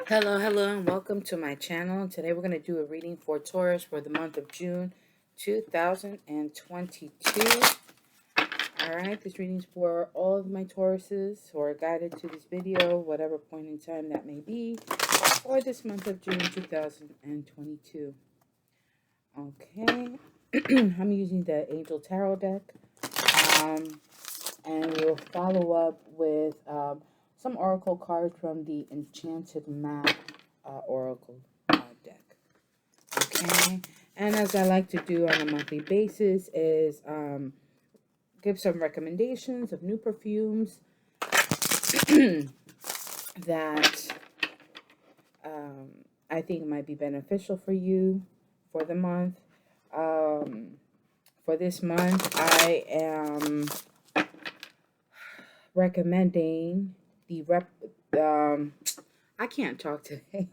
Hello, and welcome to my channel. Today we're going to do a reading for Taurus for the month of June 2022. Alright, this reading's for all of my Tauruses who are guided to this video, whatever point in time that may be, for this month of June 2022. Okay, I'm using the Angel Tarot deck, and we'll follow up with some oracle cards from the Enchanted Map oracle deck. Okay, and as I like to do on a monthly basis is give some recommendations of new perfumes that I think might be beneficial for you for the month. For this month, I am recommending the I can't talk today.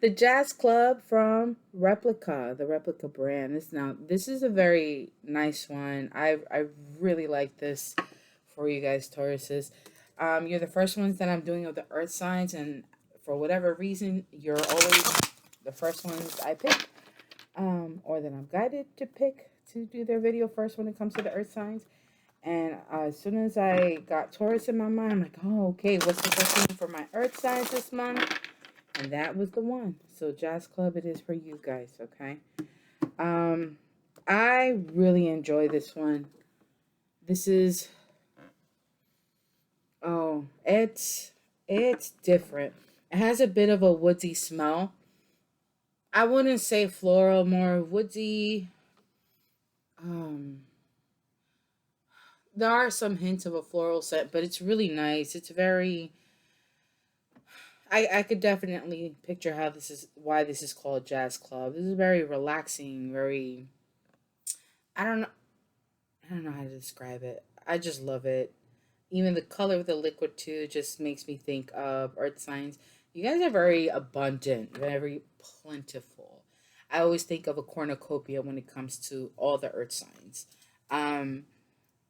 The Jazz Club from Replica, the Replica brand. This is a very nice one. I really like this for you guys, Tauruses. You're the first ones that I'm doing of the earth signs, and for whatever reason, you're always the first ones I pick, or that I'm guided to pick to do their video first when it comes to the earth signs. And as soon as I got Taurus in my mind, I'm like, oh, okay, what's the first thing for my earth signs this month? And that was the one. So Jazz Club it is for you guys, okay? I really enjoy this one. This is it's different. It has a bit of a woodsy smell. I wouldn't say floral, more woodsy. There are some hints of a floral scent, but it's really nice. It's very I could definitely picture how this is why this is called Jazz Club. This is very relaxing, very I don't know I don't know how to describe it. I just love it. Even the color of the liquid too just makes me think of earth signs. You guys are very abundant, very plentiful. I always think of a cornucopia when it comes to all the earth signs. Um,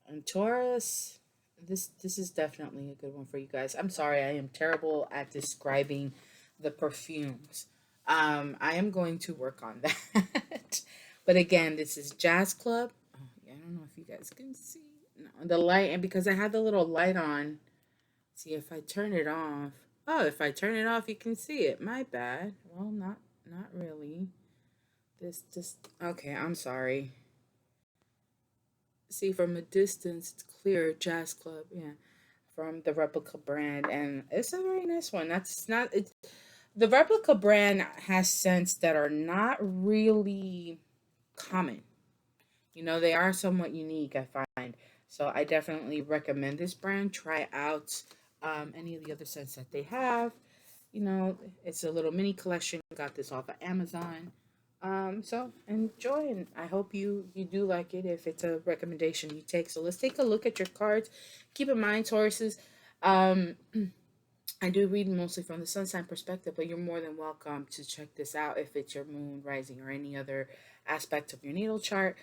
and Taurus, this is definitely a good one for you guys. I'm sorry, I am terrible at describing the perfumes. I am going to work on that. But again, this is Jazz Club. Oh, yeah, I don't know if you guys can see. No, the light, and because I have the little light on, see if I turn it off. Oh, if I turn it off, you can see it. My bad. Well, not really. This okay, I'm sorry. See, from a distance, it's clear. Jazz Club, yeah, from the Replica brand, and it's a very nice one. That's not it's the Replica brand has scents that are not really common. You know, they are somewhat unique, I find. So I definitely recommend this brand. Try out any of the other scents that they have. You know, it's a little mini collection. Got this off of Amazon. So enjoy, and I hope you do like it if it's a recommendation you take. So let's take a look at your cards. Keep in mind, Tauruses, um, I do read mostly from the sun sign perspective, but you're more than welcome to check this out if it's your moon, rising, or any other aspect of your natal chart.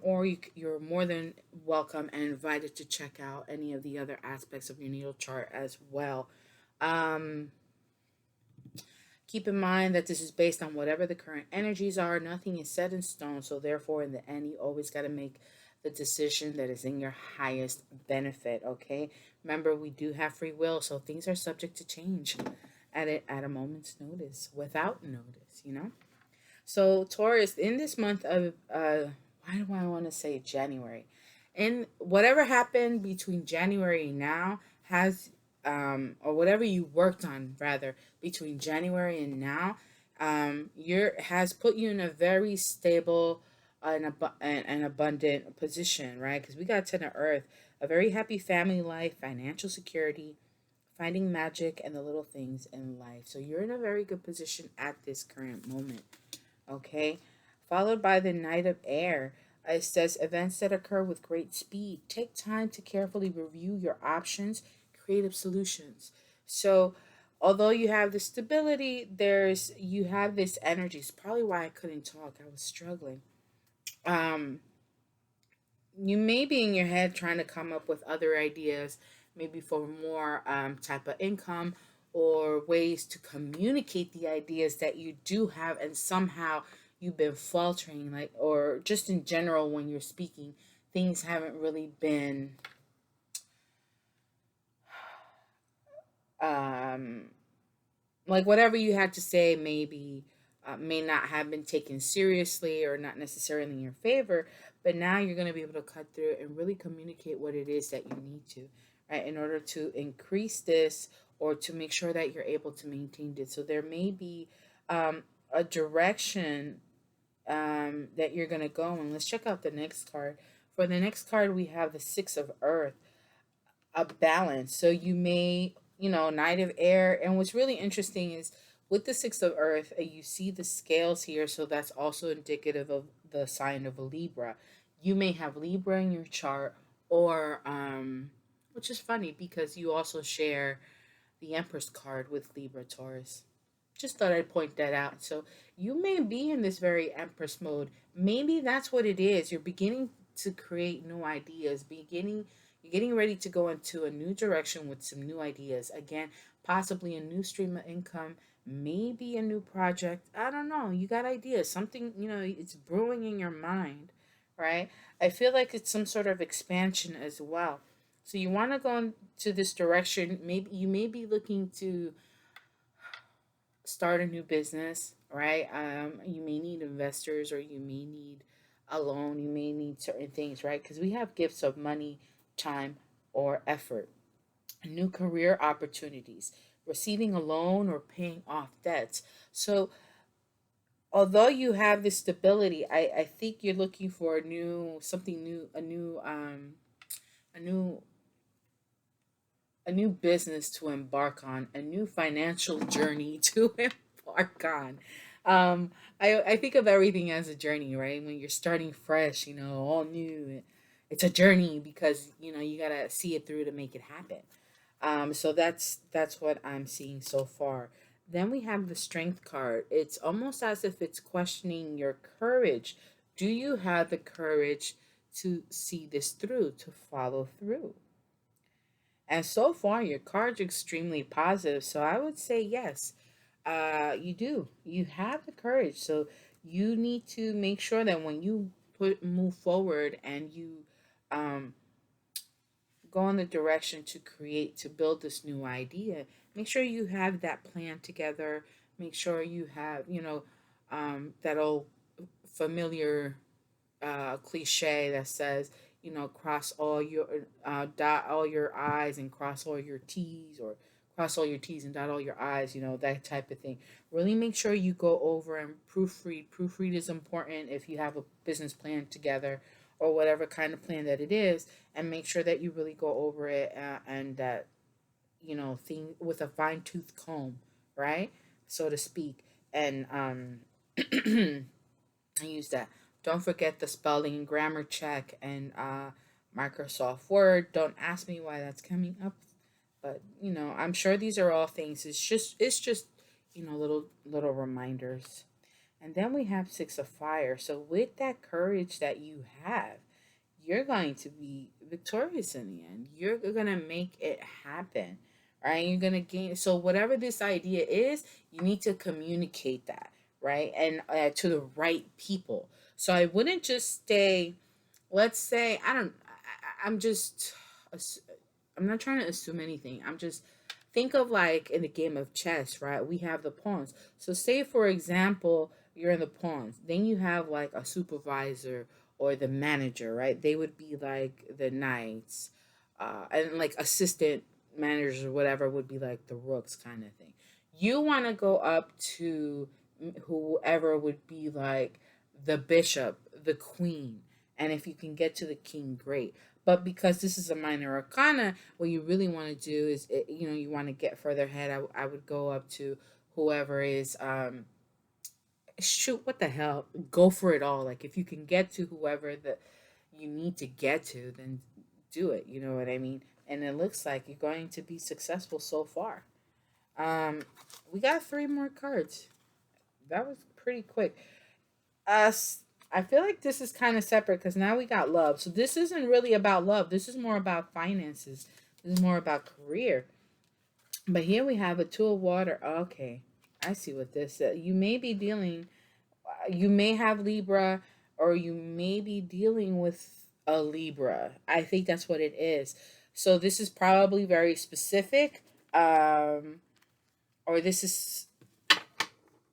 Or you're more than welcome and invited to check out any of the other aspects of your natal chart as well. Um, Keep in mind that this is based on whatever the current energies are. Nothing is set in stone. So, therefore, in the end, you always got to make the decision that is in your highest benefit. Okay. Remember, we do have free will. So, things are subject to change at a moment's notice, without notice, you know? So, Taurus, in this month of, why do I want to say January? And whatever happened between January and now has, or whatever you worked on rather between January and now, has put you in a very stable and abundant position, right? Because we got Ten of Earth, a very happy family life, financial security, finding magic, and the little things in life. So you're in a very good position at this current moment. Okay, followed by the Knight of Air. It says events that occur with great speed. Take time to carefully review your options, creative solutions. So, although you have the stability, you have this energy. It's probably why I couldn't talk. I was struggling. Um, you may be in your head trying to come up with other ideas, maybe for more type of income, or ways to communicate the ideas that you do have, and somehow you've been faltering, like, or just in general when you're speaking, things haven't really been um like whatever you had to say maybe may not have been taken seriously or not necessarily in your favor, but now you're going to be able to cut through and really communicate what it is that you need to, right, in order to increase this or to make sure that you're able to maintain it. So there may be a direction that you're going to go in. Let's check out the next card. For the next card, we have the Six of Earth, a balance. So you may, Knight of Air. And what's really interesting is with the Six of Earth, you see the scales here. So that's also indicative of the sign of a Libra. You may have Libra in your chart, or, which is funny because you also share the Empress card with Libra Taurus. Just thought I'd point that out. So you may be in this very Empress mode. Maybe that's what it is. You're beginning to create new ideas, you're getting ready to go into a new direction with some new ideas. Again, possibly a new stream of income, maybe a new project. I don't know. You got ideas. Something, it's brewing in your mind, right? I feel like it's some sort of expansion as well. So you want to go into this direction. Maybe you may be looking to start a new business, right? You may need investors, or you may need a loan. You may need certain things, right? Because we have gifts of money, time, or effort. New career opportunities, receiving a loan, or paying off debts. So although you have this stability, I think you're looking for a new something new, a new a new business to embark on, a new financial journey to embark on. I think of everything as a journey, right? When you're starting fresh, all new, it's a journey because you gotta see it through to make it happen. So that's what I'm seeing so far. Then we have the Strength card. It's almost as if it's questioning your courage. Do you have the courage to see this through, to follow through? And so far, your cards are extremely positive. So I would say yes, you do. You have the courage. So you need to make sure that when you move forward and you um, go in the direction to create, to build this new idea, make sure you have that plan together. Make sure you have, that old familiar cliche that says, cross all your, dot all your I's and cross all your T's, or cross all your T's and dot all your I's, that type of thing. Really make sure you go over and proofread. Proofread is important if you have a business plan together, or whatever kind of plan that it is, and make sure that you really go over it, and that, thing with a fine tooth comb, right? So to speak. And, I use that. Don't forget the spelling and grammar check, and Microsoft Word. Don't ask me why that's coming up, but I'm sure these are all things. It's just little reminders. And then we have Six of Fire. So with that courage that you have, you're going to be victorious in the end. You're going to make it happen. Right? You're going to gain. So whatever this idea is, you need to communicate that, right? And to the right people. So I wouldn't just stay, let's say, I don't, I'm just, I'm not trying to assume anything. I'm just, think of like in the game of chess, right? We have the pawns. So say for example, you're in the pawns. Then you have like a supervisor or the manager, right? They would be like the knights. And like assistant managers or whatever would be like the rooks kind of thing. You want to go up to whoever would be like the bishop, the queen. And if you can get to the king, great. But because this is a minor arcana, what you really want to do is, you want to get further ahead. I would go up to whoever is, shoot, what the hell? Go for it all. Like, if you can get to whoever that you need to get to, then do it. You know what I mean? And it looks like you're going to be successful so far. Um, we got three more cards. That was pretty quick. Us, I feel like this is kind of separate because now we got love. So this isn't really about love. This is more about finances. This is more about career. But here we have a two of water. Okay, I see what this is. You may be dealing, you may have Libra, or you may be dealing with a Libra. I think that's what it is. So this is probably very specific. Or this is,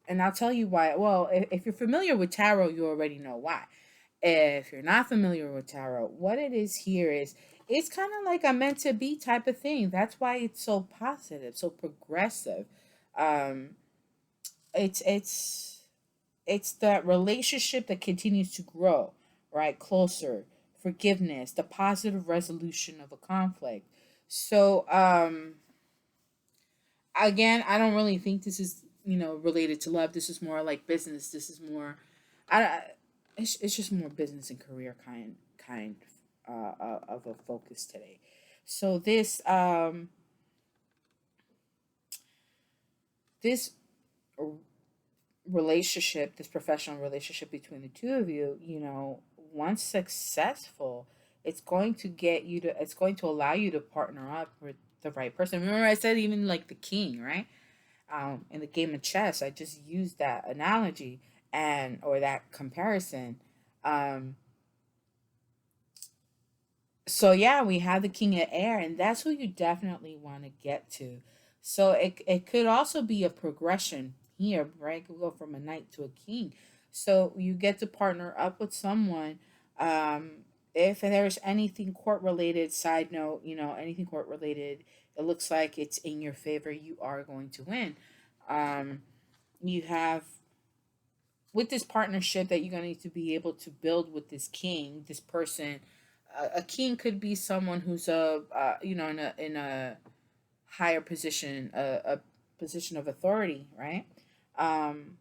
and I'll tell you why. Well, if you're familiar with tarot, you already know why. If you're not familiar with tarot, what it is here is it's kind of like a meant to be type of thing. That's why it's so positive, so progressive. Um, it's it's that relationship that continues to grow, right? Closer, forgiveness, the positive resolution of a conflict. So again, I don't really think this is, related to love. This is more like business. This is more, it's just more business and career kind of a focus today. So this relationship, this professional relationship between the two of you, once successful, it's going to allow you to partner up with the right person. Remember I said even like the king, right? In the game of chess, I just used that analogy and or that comparison. Um, so yeah, we have the king of air, and that's who you definitely want to get to. So it could also be a progression here, right? It could go from a knight to a king. So you get to partner up with someone. Um, if there's anything court related, side note, anything court related, it looks like it's in your favor. You are going to win. Um, you have with this partnership that you're going to need to be able to build with this king, this person. A king could be someone who's in a higher position, a position of authority, right? Um,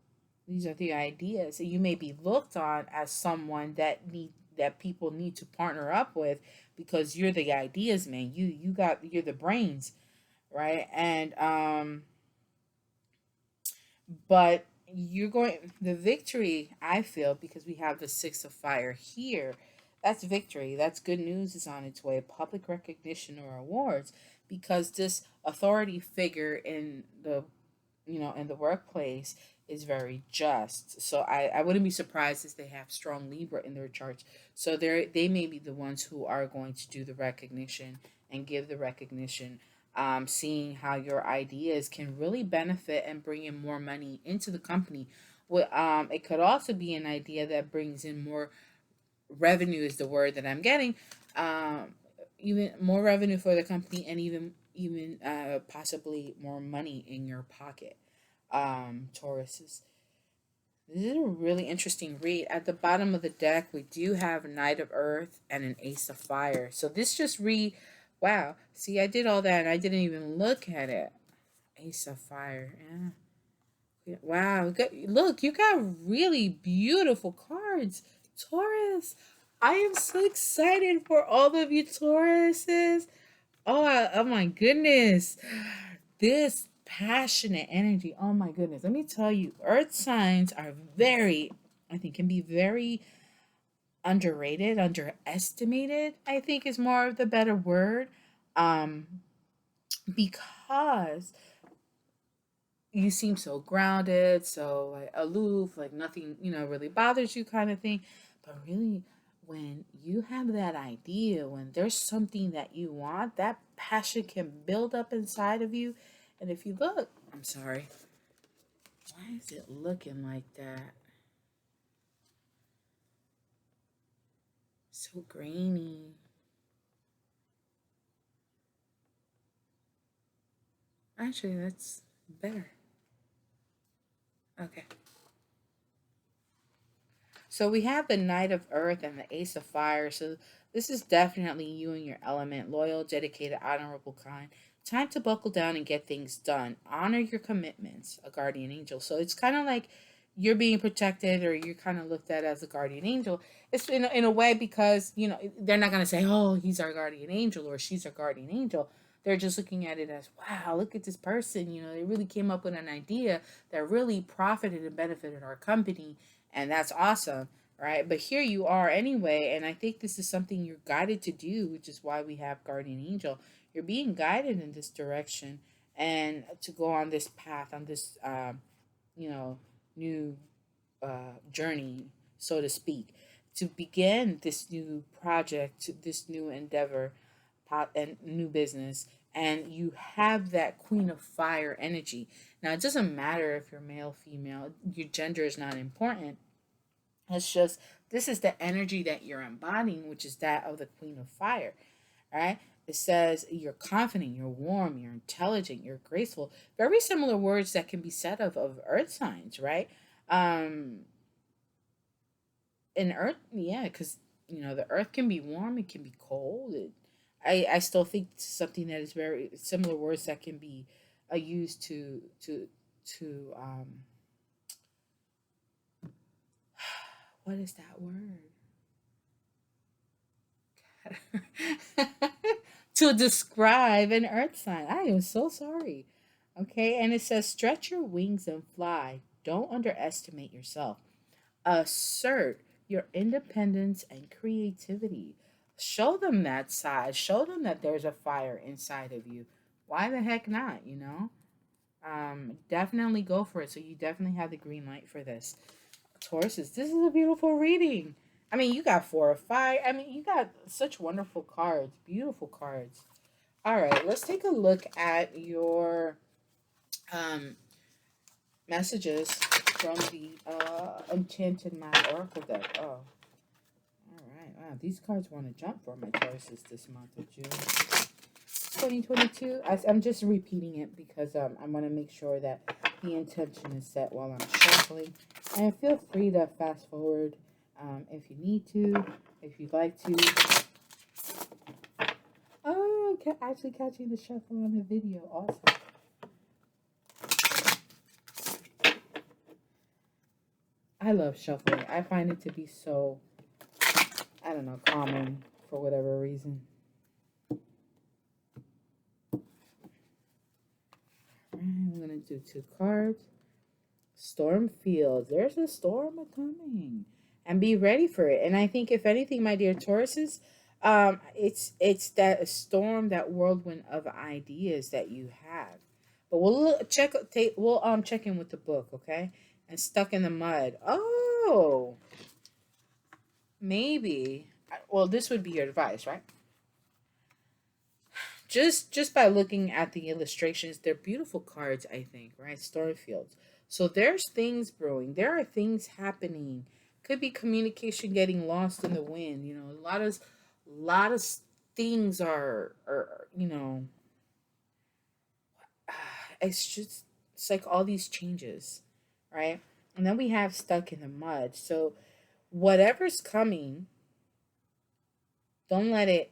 these are the ideas. You may be looked on as someone that people need to partner up with because you're the ideas man. You're the brains, right? And but you're going the victory, I feel, because we have the six of fire here. That's victory. That's good news is on its way. Public recognition or awards, because this authority figure in the workplace is very just. So I wouldn't be surprised if they have strong Libra in their charts. So they may be the ones who are going to do the recognition and give the recognition, seeing how your ideas can really benefit and bring in more money into the company. It could also be an idea that brings in more revenue is the word that I'm getting, even more revenue for the company, and even possibly more money in your pocket. Tauruses. This is a really interesting read. At the bottom of the deck, we do have a Knight of Earth and an Ace of Fire. So this just wow. See, I did all that and I didn't even look at it. Ace of Fire. Yeah. Wow. Look, you got really beautiful cards. Taurus. I am so excited for all of you Tauruses. Oh my goodness. This passionate energy. Oh my goodness. Let me tell you, earth signs are I think, can be very underrated, underestimated, I think is more of the better word. Um, because you seem so grounded, so like aloof, like nothing, really bothers you kind of thing. But really, when you have that idea, when there's something that you want, that passion can build up inside of you. And if you look, I'm sorry, why is it looking like that? So grainy. Actually, that's better. Okay. So we have the Knight of Earth and the Ace of Fire. So this is definitely you and your element, loyal, dedicated, honorable, kind. Time to buckle down and get things done. Honor your commitments, a guardian angel. So it's kind of like you're being protected or you're kind of looked at as a guardian angel. It's in a way because, they're not going to say, oh, he's our guardian angel or she's our guardian angel. They're just looking at it as, wow, look at this person. They really came up with an idea that really profited and benefited our company, and that's awesome, right? But here you are anyway, and I think this is something you're guided to do, which is why we have guardian angel. You're being guided in this direction, and to go on this path, on this you know, new journey, so to speak, to begin this new project, this new endeavor, and new business. And you have that Queen of Fire energy. Now, it doesn't matter if you're male, female, your gender is not important. It's just this is the energy that you're embodying, which is that of the Queen of Fire, right? It says you're confident, you're warm, you're intelligent, you're graceful. Very similar words that can be said of earth signs, right? Um, in earth, yeah, because the earth can be warm, it can be cold. I still think something that is very similar words that can be used to what is that word? To describe an earth sign. I am so sorry. Okay, and it says stretch your wings and fly. Don't underestimate yourself. Assert your independence and creativity. Show them that side. Show them that there's a fire inside of you. Why the heck not, you know? Definitely go for it. So you definitely have the green light for this. Tauruses, this is a beautiful reading. I mean, you got 4 or 5. I mean, you got such wonderful cards, beautiful cards. All right, let's take a look at your um, messages from the Enchanted Mad Oracle deck. Oh, all right. Wow, these cards want to jump for my Tauruses this month of June 2022. I'm just repeating it because I want to make sure that the intention is set while I'm shuffling. And feel free to fast forward if you need to, if you'd like to. Oh, actually catching the shuffle on the video. Awesome. I love shuffling. I find it to be so, I don't know, calming for whatever reason. I'm going to do 2 cards. Storm Fields. There's a storm coming. And be ready for it. And I think if anything, my dear Tauruses, it's that storm, that whirlwind of ideas that you have. But we'll check in with the book, okay? And Stuck in the Mud. Oh, maybe. Well, this would be your advice, right? Just by looking at the illustrations, they're beautiful cards, I think, right? Stormfields. So there's things brewing. There are things happening. Could be communication getting lost in the wind. A lot of things are it's like all these changes, right? And then we have Stuck in the Mud. So whatever's coming, don't let it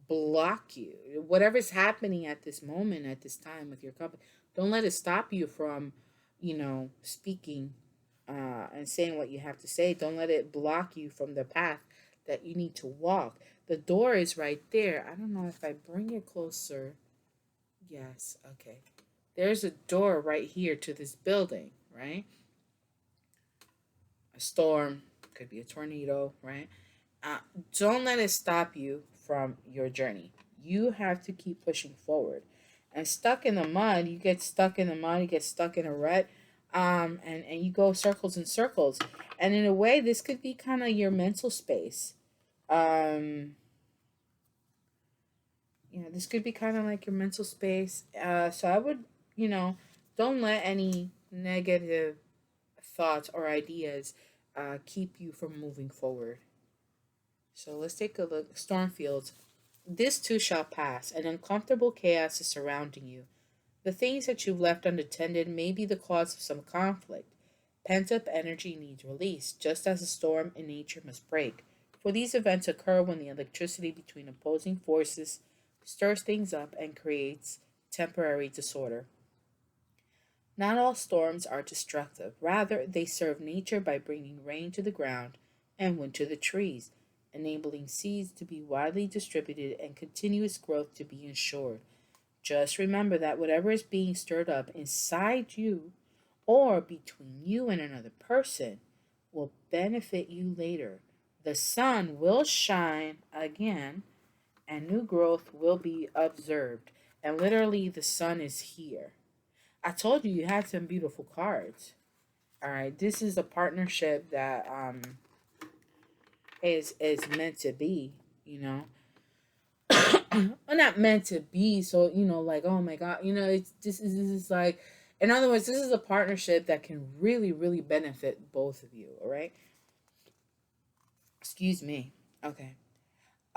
block you. Whatever's happening at this moment, at this time with your company, don't let it stop you from, speaking and saying what you have to say. Don't let it block you from the path that you need to walk. The door is right there. I don't know if I bring it closer. Yes, okay. There's a door right here to this building, right? A storm, could be a tornado, right? Uh, don't let it stop you from your journey. You have to keep pushing forward. And stuck in the mud, you get stuck in the mud, you get stuck in a rut, and you go circles and circles. And in a way, this could be kind of your mental space. Um, this could be kind of like your mental space. So I would, you know, don't let any negative thoughts or ideas keep you from moving forward. So let's take a look. Stormfields. This too shall pass. An uncomfortable chaos is surrounding you. The things that you've left unattended may be the cause of some conflict. Pent up energy needs release, just as a storm in nature must break. For these events occur when the electricity between opposing forces stirs things up and creates temporary disorder. Not all storms are destructive. Rather, they serve nature by bringing rain to the ground and wind to the trees, enabling seeds to be widely distributed and continuous growth to be ensured. Just remember that whatever is being stirred up inside you or between you and another person will benefit you later. The sun will shine again and new growth will be observed. And literally, the sun is here. I told you you had some beautiful cards. All right, this is a partnership that is meant to be. You know, well, not meant to be. So like, oh my god, it's this is like, in other words, this is a partnership that can really, really benefit both of you. All right, excuse me. Okay.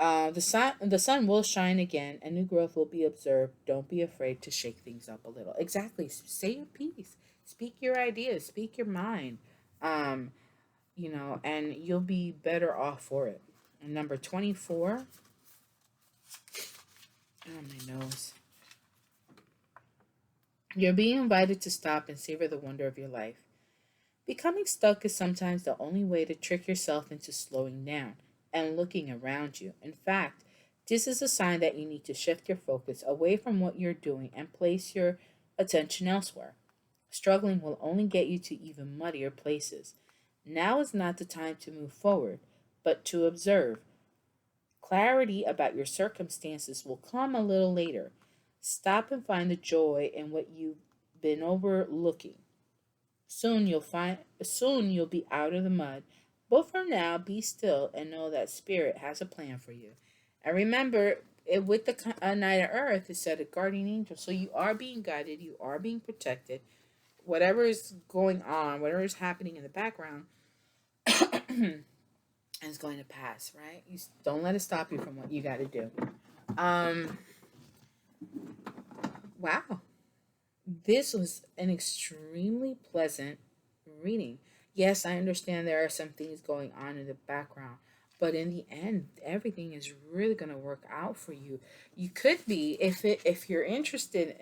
The sun will shine again, and new growth will be observed. Don't be afraid to shake things up a little. Exactly. Say your piece. Speak your ideas. Speak your mind. Um, and you'll be better off for it. And number 24. Oh, my nose. You're being invited to stop and savor the wonder of your life. Becoming stuck is sometimes the only way to trick yourself into slowing down and looking around you. In fact, this is a sign that you need to shift your focus away from what you're doing and place your attention elsewhere. Struggling will only get you to even muddier places. Now is not the time to move forward, but to observe. Clarity about your circumstances will come a little later. Stop and find the joy in what you've been overlooking. Soon you'll be out of the mud. But for now, be still and know that Spirit has a plan for you. And remember, with the Knight of Earth, it said a guardian angel. So you are being guided, you are being protected. Whatever is going on, whatever is happening in the background, is going to pass, right? You don't let it stop you from what you got to do. Um, wow. This was an extremely pleasant reading. Yes, I understand there are some things going on in the background, but in the end, everything is really going to work out for you. You could be, if you're interested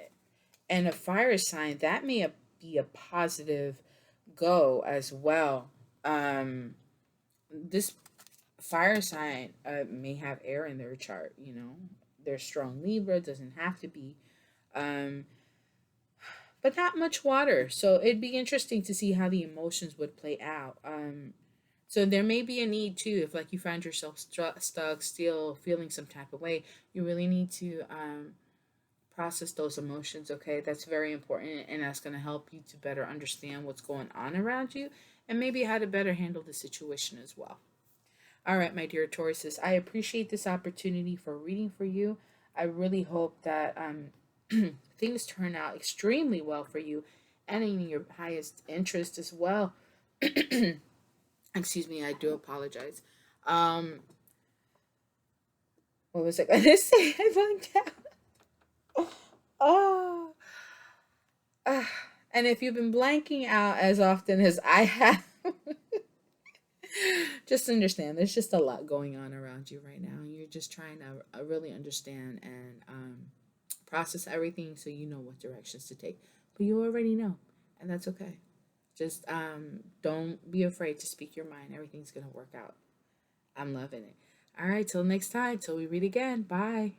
in a fire sign, that may be a positive go as well. This fire sign may have air in their chart. They're strong Libra, doesn't have to be. Um, but not much water. So it'd be interesting to see how the emotions would play out. So there may be a need too, if like you find yourself stuck, still feeling some type of way, you really need to process those emotions. Okay, that's very important, and that's going to help you to better understand what's going on around you, and maybe how to better handle the situation as well. All right, my dear Tauruses, I appreciate this opportunity for reading for you. I really hope that things turn out extremely well for you and in your highest interest as well. Excuse me, I do apologize. Um, what was I going to say? I blanked out. Oh, ah. And if you've been blanking out as often as I have, just understand there's just a lot going on around you right now. And you're just trying to really understand and process everything so you know what directions to take. But you already know, and that's okay. Just don't be afraid to speak your mind. Everything's going to work out. I'm loving it. All right, till next time, till we read again. Bye.